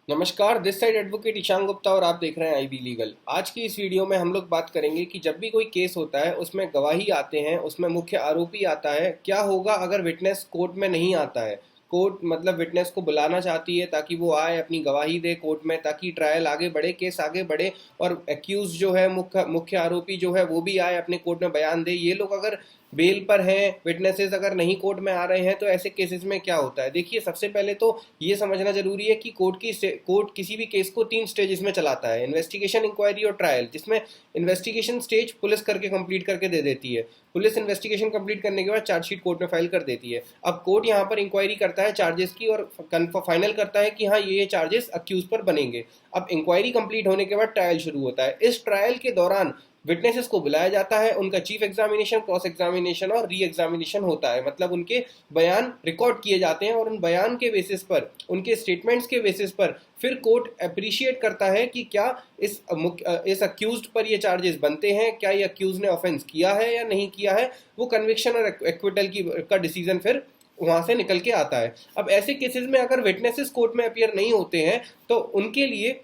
नमस्कार, this side advocate Ishaan Gupta और आप देख रहे हैं आईबी लीगल। आज की इस वीडियो में हम लोग बात करेंगे कि जब भी कोई केस होता है उसमें गवाही आते हैं, उसमें मुख्य आरोपी आता है, क्या होगा अगर विटनेस कोर्ट में नहीं आता है। कोर्ट मतलब विटनेस को बुलाना चाहती है ताकि वो आए, अपनी गवाही दे कोर्ट में, ताकि ट्रायल आगे बढ़े, केस आगे बढ़े और एक्यूज जो है, मुख्य मुख्य आरोपी जो है वो भी आए, अपने कोर्ट में बयान दे। ये लोग अगर बेल पर हैं, विटनेसेस अगर नहीं कोर्ट में आ रहे हैं, तो ऐसे केसेस में क्या होता है। देखिए, सबसे पहले तो ये समझना जरूरी है कि कोर्ट किसी भी केस को 3 स्टेजेस में चलाता है: इन्वेस्टिगेशन, इंक्वायरी और ट्रायल। जिसमें इन्वेस्टिगेशन स्टेज पुलिस करके कंप्लीट करके दे देती है। पुलिस इन्वेस्टिगेशन कंप्लीट करने के बाद चार्जशीट कोर्ट में फाइल कर देती है। अब कोर्ट यहाँ पर इंक्वायरी करता है चार्जेस की और फाइनल करता है कि हाँ, ये चार्जेस अक्यूज पर बनेंगे। अब इंक्वायरी कंप्लीट होने के बाद ट्रायल शुरू होता है। इस ट्रायल के दौरान विटनेसेस को बुलाया जाता है, उनका चीफ एग्जामिनेशन, क्रॉस एग्जामिनेशन और री एग्जामिनेशन होता है। मतलब उनके बयान रिकॉर्ड किए जाते हैं और उन बयान के बेसिस पर, उनके स्टेटमेंट्स के बेसिस पर फिर कोर्ट अप्रिशिएट करता है कि क्या इस अक्यूज्ड पर ये चार्जेस बनते हैं, क्या ये अक्यूज ने ऑफेंस किया है या नहीं किया है। वो कन्विक्शन और एक्विटल का डिसीजन फिर वहां से निकल के आता है। अब ऐसे केसेस में अगर विटनेसेस कोर्ट में अपियर नहीं होते हैं तो उनके लिए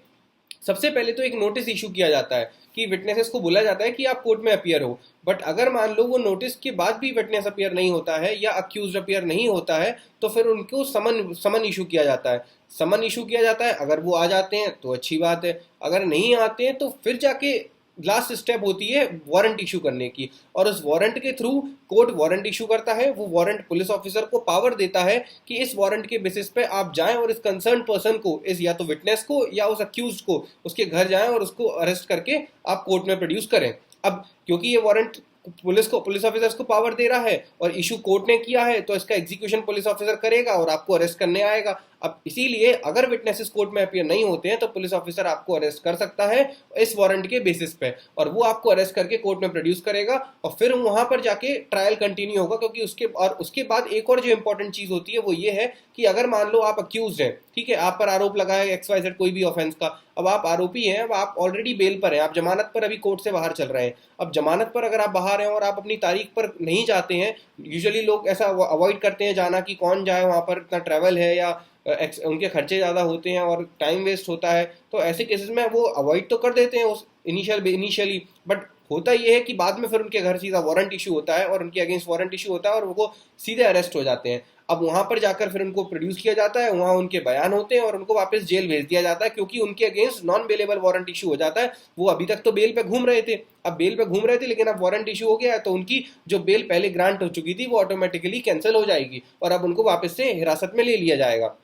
सबसे पहले तो एक नोटिस इशू किया जाता है कि विटनेसेस को बोला जाता है कि आप कोर्ट में अपियर हो। बट अगर मान लो वो नोटिस के बाद भी विटनेस अपियर नहीं होता है या अक्यूज अपियर नहीं होता है, तो फिर उनको समन समन इशू किया जाता है। समन इशू किया जाता है, अगर वो आ जाते हैं तो अच्छी बात है, अगर नहीं आते हैं तो फिर जाके लास्ट स्टेप होती है वारंट इशू करने की। और उस वारंट के थ्रू कोर्ट वारंट इशू करता है। वो वारंट पुलिस ऑफिसर को पावर देता है कि इस वारंट के बेसिस पे आप जाएं और इस कंसर्न पर्सन को, इस या तो विटनेस को या उस अक्यूज को, उसके घर जाएं और उसको अरेस्ट करके आप कोर्ट में प्रोड्यूस करें। अब क्योंकि ये वारंट पुलिस ऑफिसर्स को पावर दे रहा है और इशू कोर्ट ने किया है, तो इसका एग्जीक्यूशन पुलिस ऑफिसर करेगा और आपको अरेस्ट करने आएगा। अब इसीलिए अगर विटनेसेस कोर्ट में अपियर नहीं होते हैं तो पुलिस ऑफिसर आपको अरेस्ट कर सकता है इस वारंट के बेसिस पे, और वो आपको अरेस्ट करके कोर्ट में प्रोड्यूस करेगा और फिर वहां पर जाके ट्रायल कंटिन्यू होगा। क्योंकि उसके बाद एक और जो इंपॉर्टेंट चीज होती है वो ये है कि अगर मान लो आप अक्यूज हैं, ठीक है, आप पर आरोप लगा है XYZ कोई भी ऑफेंस का, अब आप आरोपी हैं, अब आप ऑलरेडी बेल पर हैं, आप जमानत पर अभी कोर्ट से बाहर चल रहे हैं। अब जमानत पर अगर आप बाहर हैं और आप अपनी तारीख पर नहीं जाते हैं, यूजुअली लोग ऐसा अवॉइड करते हैं जाना कि कौन जाए वहां पर, इतना ट्रैवल है या उनके खर्चे ज़्यादा होते हैं और टाइम वेस्ट होता है, तो ऐसे केसेस में वो अवॉइड तो कर देते हैं उस इनिशियली। बट होता ये है कि बाद में फिर उनके घर सीधा वारंट इशू होता है और उनके अगेंस्ट वारंट इशू होता है और वो सीधे अरेस्ट हो जाते हैं। अब वहां पर जाकर फिर उनको प्रोड्यूस किया जाता है, वहां उनके बयान होते हैं और उनको वापस जेल भेज दिया जाता है, क्योंकि उनके against non bailable warrant issue हो जाता है। वो अभी तक तो बेल पे घूम रहे थे, अब बेल पे घूम रहे थे लेकिन अब वारंट इशू हो गया है, तो उनकी जो बेल पहले ग्रांट हो चुकी थी वो ऑटोमेटिकली कैंसिल हो जाएगी और अब उनको वापस से हिरासत में ले लिया जाएगा।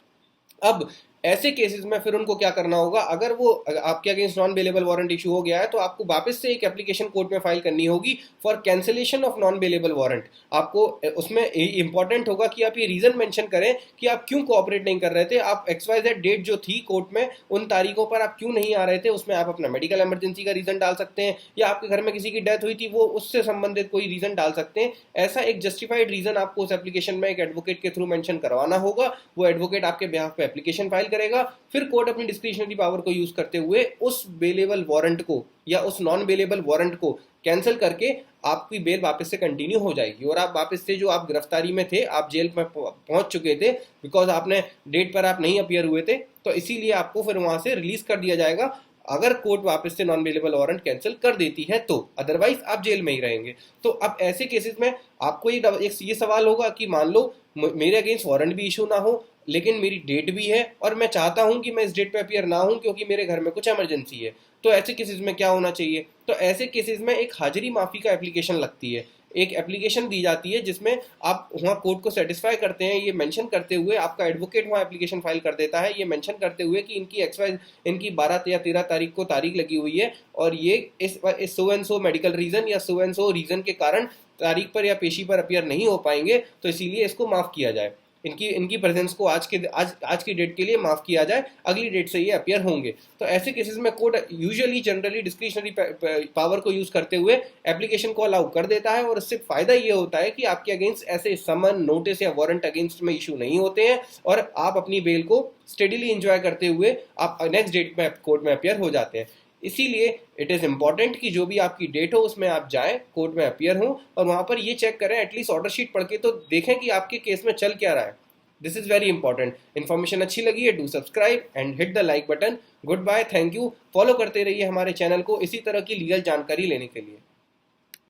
अब ऐसे केसेस में फिर उनको क्या करना होगा, अगर वो आपके against non bailable warrant issue हो गया है तो आपको वापस से एक एप्लीकेशन कोर्ट में फाइल करनी होगी for cancellation of non bailable warrant. आपको उसमें इंपॉर्टेंट होगा कि आप ये रीजन मेंशन करें कि आप क्यों कोऑपरेट नहीं कर रहे थे, आप XYZ डेट जो थी कोर्ट में उन तारीखों पर आप क्यों नहीं आ रहे थे। उसमें आप अपना मेडिकल इमरजेंसी का रीजन डाल सकते हैं या आपके घर में किसी की डेथ हुई थी वो उससे संबंधित कोई रीजन डाल सकते हैं। ऐसा एक जस्टिफाइड रीजन आपको उस एप्लीकेशन में एक एडवोकेट के थ्रू मेंशन करवाना होगा। वो एडवोकेट आपके बिहाफ पे एप्लीकेशन फाइल करेगा, फिर कोर्ट अपनी डिस्क्रिशनरी पावर को यूज करते हुए उस बेलेबल वारंट को या उस नॉन बेलेबल वारंट को कैंसिल करके आपकी बेल वापस से कंटिन्यू हो जाएगी और आप वापस से, जो आप गिरफ्तारी में थे, आप जेल में पहुंच चुके थे बिकॉज आपने डेट पर आप नहीं अपियर हुए थे, तो इसीलिए आपको फिर वहां से रिलीज कर दिया जाएगा अगर कोर्ट वापस से नॉन बेलेबल वारंट कैंसिल कर देती है तो। अदरवाइज आप जेल में ही रहेंगे। तो अब ऐसे केसेस में आपको ये सवाल होगा कि मान लो मेरे अगेंस्ट वारंट भी इशू ना हो लेकिन मेरी डेट भी है और मैं चाहता हूं कि मैं इस डेट पे अपियर ना हूं क्योंकि मेरे घर में कुछ इमरजेंसी है, तो ऐसे केसेस में क्या होना चाहिए। तो ऐसे केसेस में एक हाजिरी माफी का एप्लीकेशन लगती है, एक एप्लीकेशन दी जाती है जिसमें आप वहाँ कोर्ट को सेटिस्फाई करते हैं, ये मेंशन करते हुए, आपका एडवोकेट वहाँ एप्लीकेशन फाइल कर देता है ये मेंशन करते हुए कि इनकी 12 या 13 तारीख को तारीख लगी हुई है और ये इस so and so medical reason या सो एंड सो रीजन के कारण तारीख पर या पेशी पर अपियर नहीं हो पाएंगे, तो इसीलिए इसको माफ किया जाए, इनकी प्रेजेंस को आज की डेट के लिए माफ किया जाए, अगली डेट से ये अपियर होंगे। तो ऐसे केसेस में court usually generally discretionary power को यूज करते हुए एप्लीकेशन को अलाउ कर देता है और इससे फायदा ये होता है कि आपके अगेंस्ट ऐसे समन, नोटिस या वारंट अगेंस्ट में इशू नहीं होते हैं और आप अपनी बेल को स्टेडीली एंजॉय करते हुए आप नेक्स्ट डेट में कोर्ट में अपियर हो जाते हैं। इसीलिए इट इज इंपॉर्टेंट कि जो भी आपकी डेट हो उसमें आप जाएं, कोर्ट में अपियर हो और वहां पर ये चेक करें, एटलीस्ट ऑर्डर शीट पढ़ के तो देखें कि आपके केस में चल क्या रहा है। This is very important. Information अच्छी लगी है, do subscribe and hit the like button. Good bye, thank you. Follow करते रहिए हमारे चैनल को इसी तरह की लीगल जानकारी लेने के लिए।